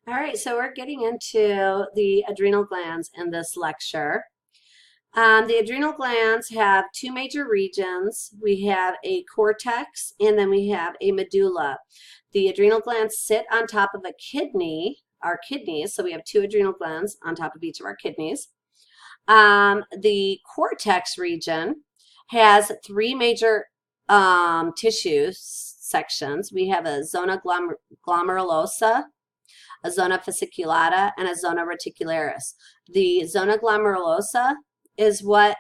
All right, so we're getting into the adrenal glands in this lecture. The adrenal glands have two major regions. We have a cortex and then we have a medulla. The adrenal glands sit on top of a kidney, our kidneys, so we have two adrenal glands on top of each of our kidneys. The cortex region has three major tissue sections. We have a zona glomerulosa, a zona fasciculata, and a zona reticularis. The zona glomerulosa is what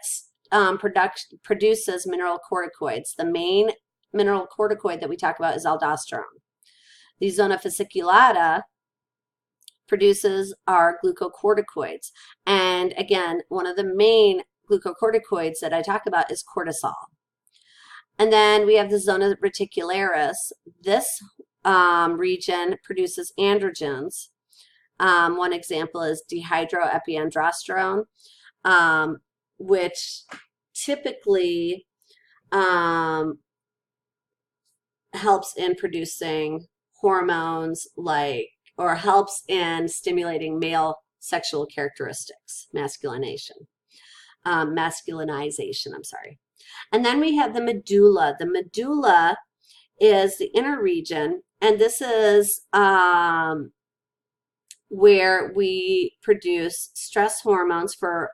produces mineralocorticoids. The main mineralocorticoid that we talk about is aldosterone. The zona fasciculata produces our glucocorticoids. And again, one of the main glucocorticoids that I talk about is cortisol. And then we have the zona reticularis. This region produces androgens. One example is dehydroepiandrosterone, which typically helps in producing hormones or helps in stimulating male sexual characteristics, masculinization, I'm sorry. And then we have the medulla. The medulla is the inner region, and this is where we produce stress hormones for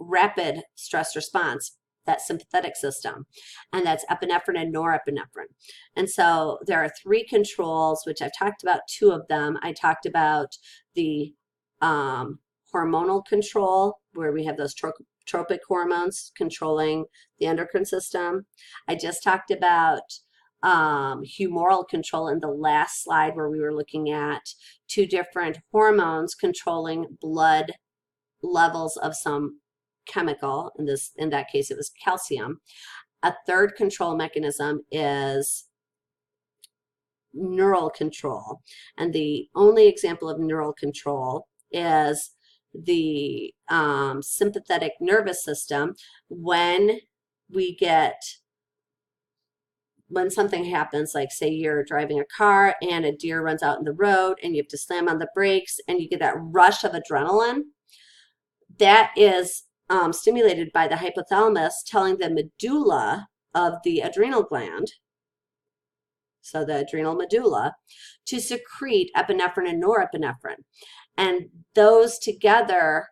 rapid stress response, that sympathetic system, and that's epinephrine and norepinephrine. And so there are three controls, which I've talked about two of them. I talked about the hormonal control, where we have those tropic hormones controlling the endocrine system. I just talked about humoral control in the last slide, where we were looking at two different hormones controlling blood levels of some chemical. In that case, it was calcium. A third control mechanism is neural control, and the only example of neural control is the sympathetic nervous system. When something happens, like say you're driving a car and a deer runs out in the road and you have to slam on the brakes and you get that rush of adrenaline, that is stimulated by the hypothalamus telling the medulla of the adrenal gland, so the adrenal medulla, to secrete epinephrine and norepinephrine. And those together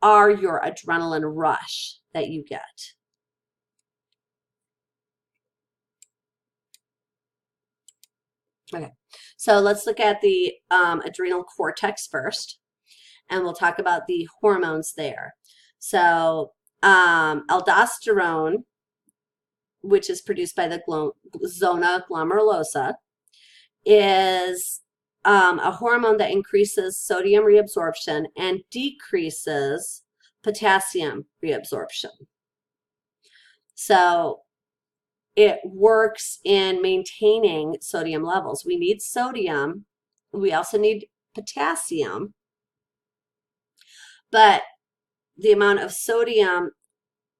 are your adrenaline rush that you get. Okay, so let's look at the adrenal cortex first, and we'll talk about the hormones there. So aldosterone, which is produced by the zona glomerulosa, is a hormone that increases sodium reabsorption and decreases potassium reabsorption. So it works in maintaining sodium levels. We need sodium. We also need potassium. But the amount of sodium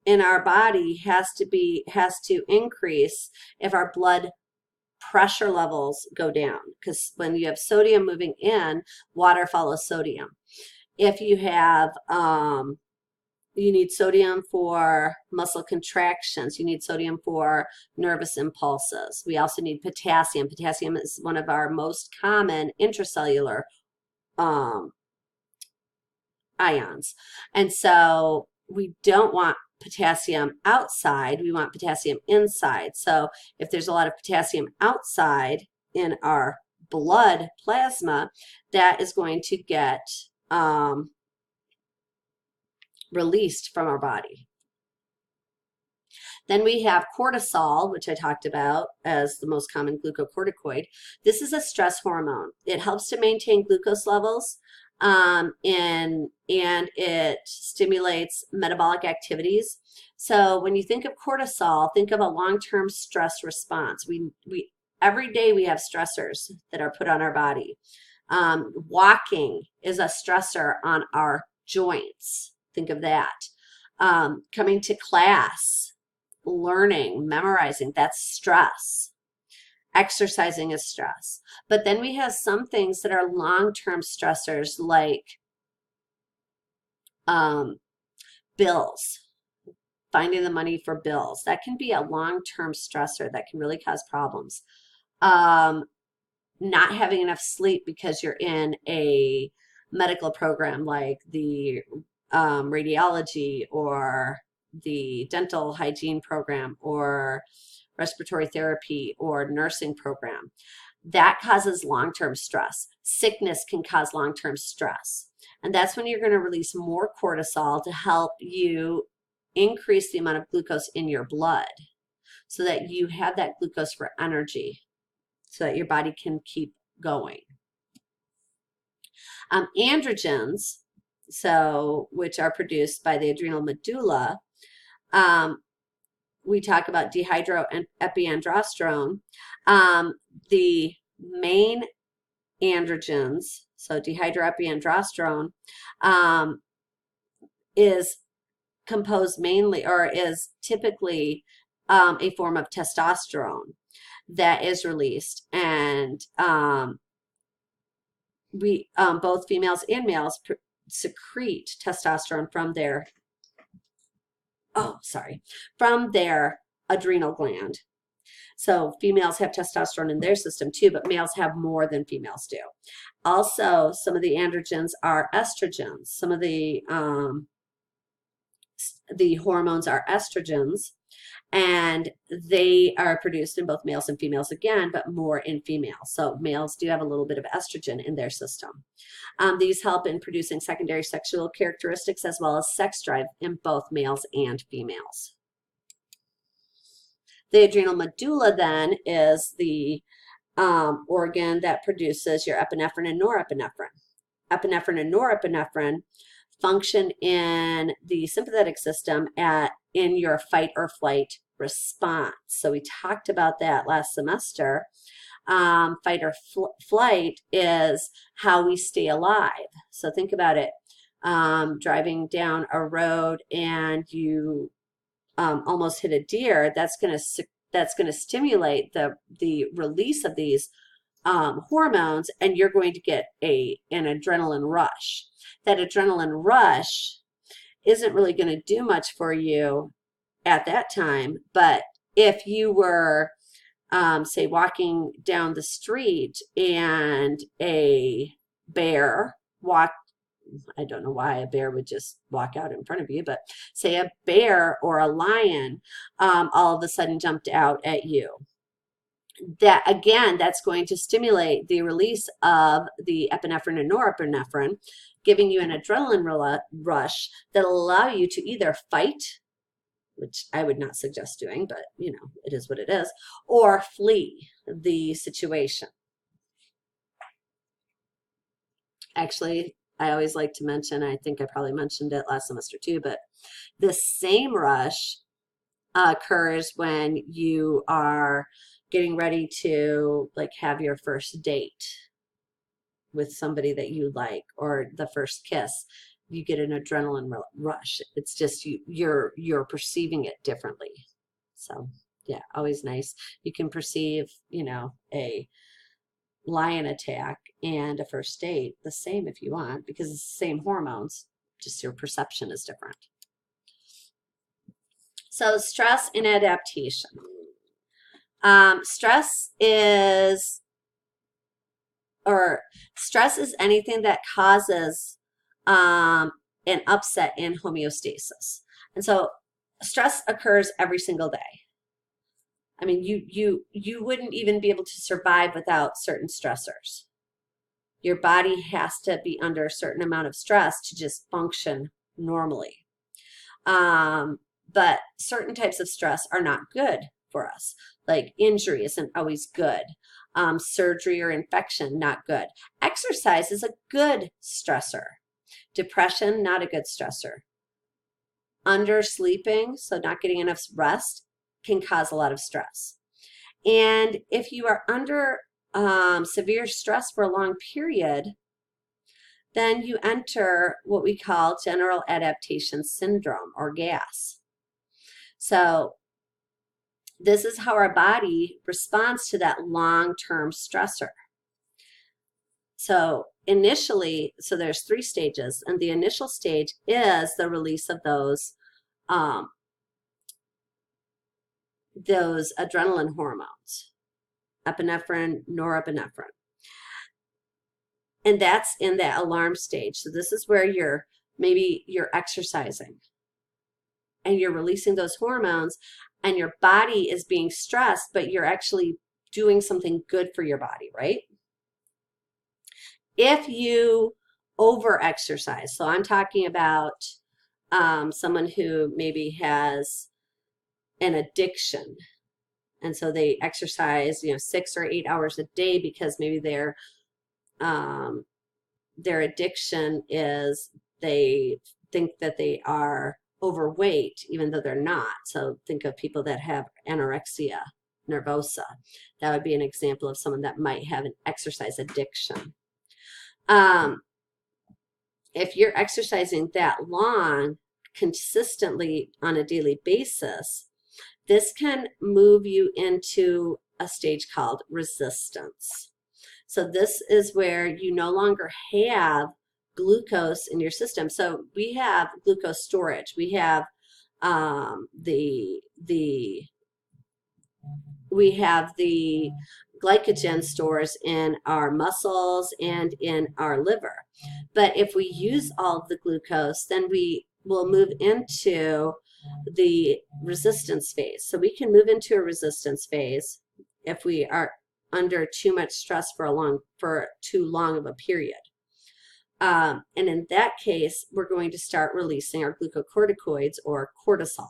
in our body has to increase if our blood pressure levels go down, because when you have sodium moving in, water follows sodium. If you have you need sodium for muscle contractions. You need sodium for nervous impulses. We also need potassium. Potassium is one of our most common intracellular ions. And so we don't want potassium outside. We want potassium inside. So if there's a lot of potassium outside in our blood plasma, that is going to get released from our body. Then we have cortisol, which I talked about as the most common glucocorticoid. This is a stress hormone. It helps to maintain glucose levels, and it stimulates metabolic activities. So when you think of cortisol, think of a long-term stress response. Every day we have stressors that are put on our body. Walking is a stressor on our joints. Think of that. Coming to class, learning, memorizing, that's stress. exercising is stress. But then we have some things that are long-term stressors like bills, finding the money for bills. That can be a long-term stressor that can really cause problems. Not having enough sleep because you're in a medical program like the radiology or the dental hygiene program or respiratory therapy or nursing program. That causes long-term stress. Sickness can cause long-term stress. And that's when you're going to release more cortisol to help you increase the amount of glucose in your blood so that you have that glucose for energy so that your body can keep going. Androgens, so which are produced by the adrenal medulla, we talk about dehydroepiandrosterone. The main androgens, so dehydroepiandrosterone, is composed mainly, or is typically a form of testosterone that is released, and we both females and males secrete testosterone from their from their adrenal gland. So females have testosterone in their system too, but males have more than females do. Also, some of the androgens are estrogens. Some of the hormones are estrogens, and they are produced in both males and females again, but more in females. So males do have a little bit of estrogen in their system. These help in producing secondary sexual characteristics as well as sex drive in both males and females. The adrenal medulla then is the organ that produces your epinephrine and norepinephrine. Epinephrine and norepinephrine function in the sympathetic system in your fight or flight response. So we talked about that last semester. Fight or flight is how we stay alive. So think about it. Driving down a road and you almost hit a deer, that's going to stimulate the release of these hormones, and you're going to get an adrenaline rush. That adrenaline rush isn't really going to do much for you at that time, but if you were, say, walking down the street and a bear walked, I don't know why a bear would just walk out in front of you, but say a bear or a lion all of a sudden jumped out at you. That again, that's going to stimulate the release of the epinephrine and norepinephrine, giving you an adrenaline rush that'll allow you to either fight, which I would not suggest doing, but you know, it is what it is, or flee the situation. Actually, I always like to mention, I think I probably mentioned it last semester too, but the same rush occurs when you are getting ready to like have your first date with somebody that you like, or the first kiss. You get an adrenaline rush. It's just you're perceiving it differently. So yeah, always nice. You can perceive, you know, a lion attack and a first date the same if you want, because it's the same hormones, just your perception is different. So stress and adaptation. Stress is anything that causes an upset in homeostasis. And so stress occurs every single day. I mean, you wouldn't even be able to survive without certain stressors. Your body has to be under a certain amount of stress to just function normally. But certain types of stress are not good for us. Like injury isn't always good. Surgery or infection, not good. Exercise is a good stressor. Depression, not a good stressor. Undersleeping, so not getting enough rest, can cause a lot of stress. And if you are under severe stress for a long period, then you enter what we call general adaptation syndrome, or GAS. So this is how our body responds to that long-term stressor. So initially, so there's 3 stages, and the initial stage is the release of those adrenaline hormones, epinephrine, norepinephrine. And that's in that alarm stage. So this is where maybe you're exercising and you're releasing those hormones and your body is being stressed, but you're actually doing something good for your body, right? If you over exercise, so I'm talking about someone who maybe has an addiction, and so they exercise 6 or 8 hours a day because maybe their addiction is they think that they are overweight even though they're not. So think of people that have anorexia nervosa. That would be an example of someone that might have an exercise addiction. If you're exercising that long consistently on a daily basis, this can move you into a stage called resistance. So this is where you no longer have glucose in your system. So we have glucose storage. We have the glycogen stores in our muscles and in our liver. But if we use all of the glucose, then we will move into the resistance phase. So we can move into a resistance phase if we are under too much stress for too long of a period. And in that case, we're going to start releasing our glucocorticoids or cortisol.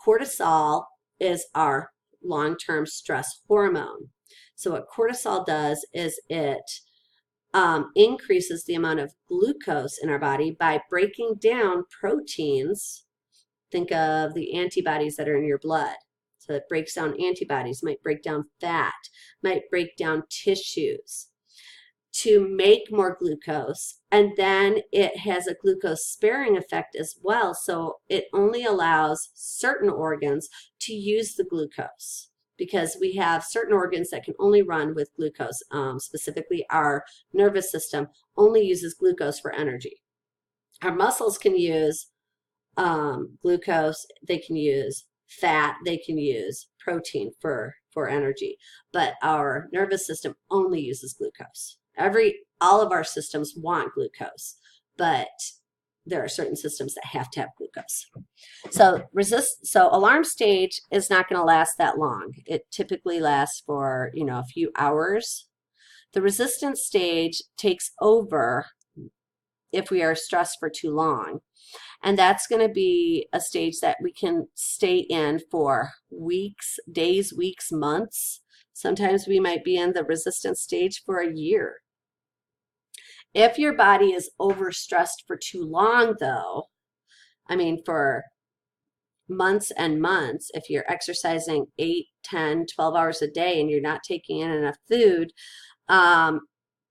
Cortisol is our long-term stress hormone. So what cortisol does is it increases the amount of glucose in our body by breaking down proteins. Think of the antibodies that are in your blood. So it breaks down antibodies, might break down fat, might break down tissues to make more glucose. And then it has a glucose sparing effect as well. So it only allows certain organs to use the glucose, because we have certain organs that can only run with glucose. Specifically, our nervous system only uses glucose for energy. Our muscles can use glucose, they can use fat, they can use protein for energy, but our nervous system only uses glucose. All of our systems want glucose, but there are certain systems that have to have glucose. So alarm stage is not going to last that long. It typically lasts for a few hours. The resistance stage takes over if we are stressed for too long. And that's going to be a stage that we can stay in for weeks, days, weeks, months. Sometimes we might be in the resistance stage for a year. If your body is overstressed for too long, though, for months and months, if you're exercising 8, 10, 12 hours a day and you're not taking in enough food,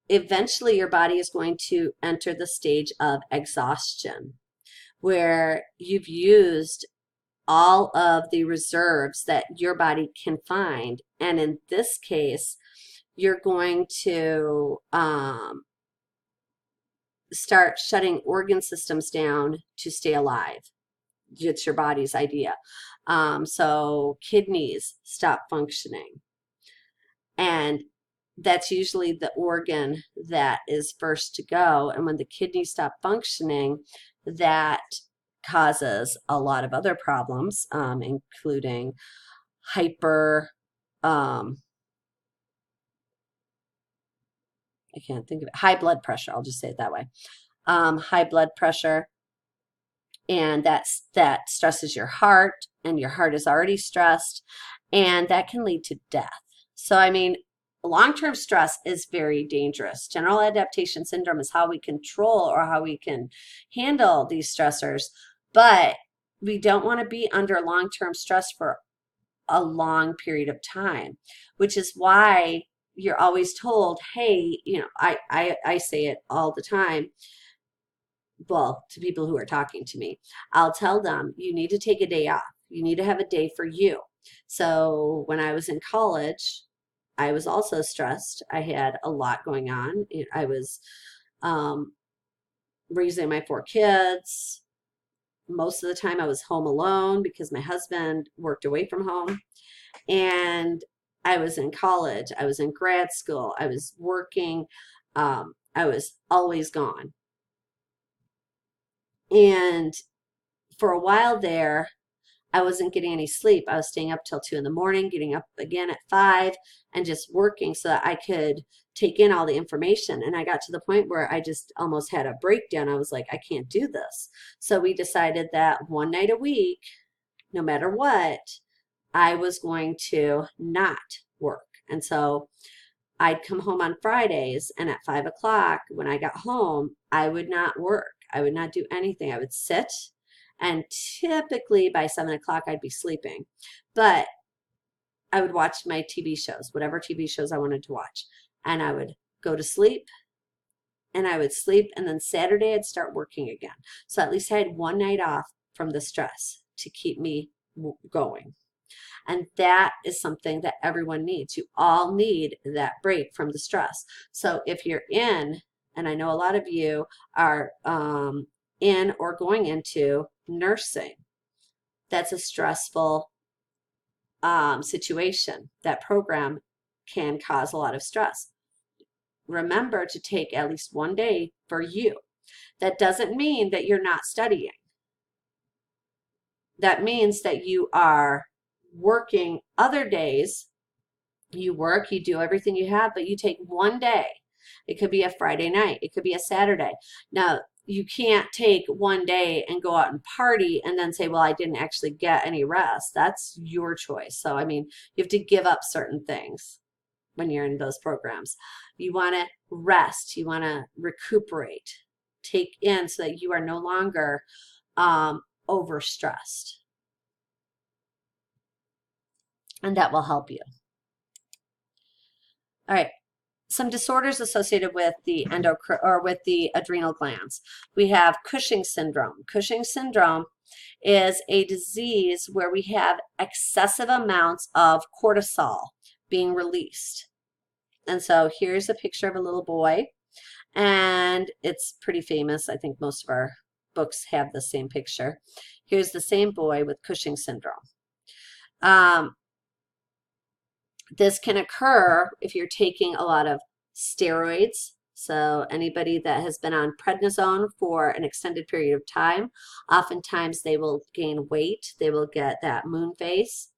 eventually your body is going to enter the stage of exhaustion, where you've used all of the reserves that your body can find. And in this case, you're going to start shutting organ systems down to stay alive. It's your body's idea. So kidneys stop functioning. And that's usually the organ that is first to go. And when the kidneys stop functioning, that causes a lot of other problems, including I can't think of it, high blood pressure. I'll just say it that way. High blood pressure, and that stresses your heart, and your heart is already stressed, and that can lead to death. So, long-term stress is very dangerous. General adaptation syndrome is how we control or how we can handle these stressors, but we don't want to be under long-term stress for a long period of time, which is why you're always told, hey, I say it all the time. Well, to people who are talking to me, I'll tell them, you need to take a day off. You need to have a day for you. So when I was in college, I was also stressed. I had a lot going on. I was um, raising my 4 kids. Most of the time I was home alone because my husband worked away from home. And I was in college. I was in grad school. I was working. I was always gone. And for a while there, I wasn't getting any sleep. I was staying up till 2 in the morning, getting up again at 5, and just working so that I could take in all the information. And I got to the point where I just almost had a breakdown. I was like, I can't do this. So we decided that one night a week, no matter what, I was going to not work. And so I'd come home on Fridays, and at 5 o'clock, when I got home, I would not work. I would not do anything. I would sit, and typically by 7 o'clock, I'd be sleeping. But I would watch my TV shows, whatever TV shows I wanted to watch, and I would go to sleep, and I would sleep, and then Saturday I'd start working again. So at least I had one night off from the stress to keep me going. And that is something that everyone needs. You all need that break from the stress. So if you're in, and I know a lot of you are in or going into nursing, that's a stressful situation. That program can cause a lot of stress. Remember to take at least one day for you. That doesn't mean that you're not studying. That means that you are working other days. You work, you do everything you have, but you take one day. It could be a Friday night. It could be a Saturday. Now, you can't take one day and go out and party and then say, well, I didn't actually get any rest. That's your choice. So, I mean, you have to give up certain things when you're in those programs. You want to rest. You want to recuperate, take in so that you are no longer overstressed. And that will help you. All right. Some disorders associated with the endocrine or with the adrenal glands. We have Cushing syndrome. Cushing syndrome is a disease where we have excessive amounts of cortisol being released. And so here's a picture of a little boy, and it's pretty famous. I think most of our books have the same picture. Here's the same boy with Cushing syndrome. This can occur if you're taking a lot of steroids. So anybody that has been on prednisone for an extended period of time, oftentimes they will gain weight. They will get that moon face.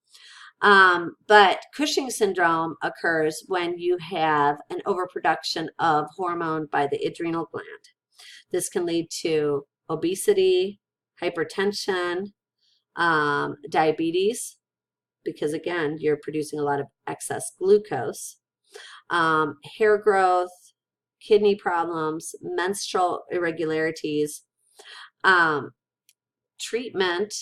But Cushing syndrome occurs when you have an overproduction of hormone by the adrenal gland. This can lead to obesity, hypertension, diabetes, because again, you're producing a lot of excess glucose, hair growth, kidney problems, menstrual irregularities. Treatment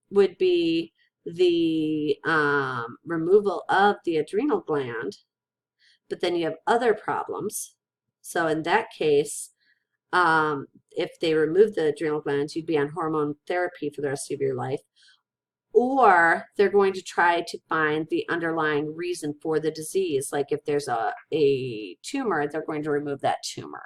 would be the removal of the adrenal gland, but then you have other problems. So in that case, if they remove the adrenal glands, you'd be on hormone therapy for the rest of your life. Or they're going to try to find the underlying reason for the disease. Like if there's a tumor, they're going to remove that tumor.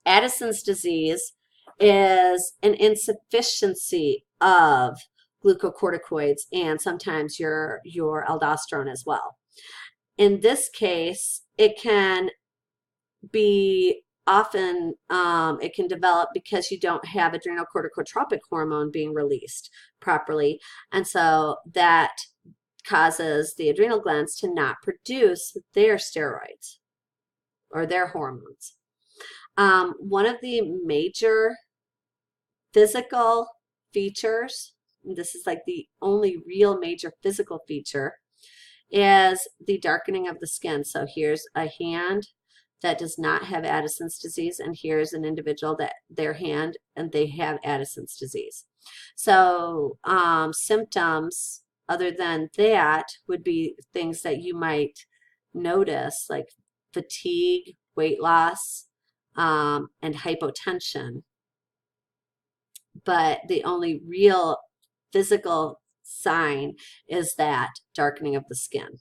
Addison's disease is an insufficiency of glucocorticoids and sometimes your aldosterone as well. In this case, it can be often it can develop because you don't have adrenocorticotropic hormone being released properly, and so that causes the adrenal glands to not produce their steroids or their hormones. One of the major physical features, this is like the only real major physical feature, is the darkening of the skin. So here's a hand that does not have Addison's disease, and here's an individual that their hand and they have Addison's disease. So symptoms other than that would be things that you might notice, like fatigue, weight loss, and hypotension. But the only real physical sign is that darkening of the skin.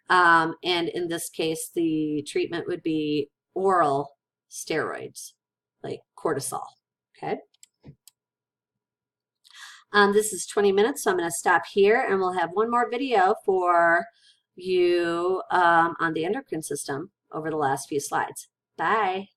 And in this case, the treatment would be oral steroids, like cortisol, okay? This is 20 minutes, so I'm going to stop here, and we'll have one more video for you on the endocrine system over the last few slides. Bye.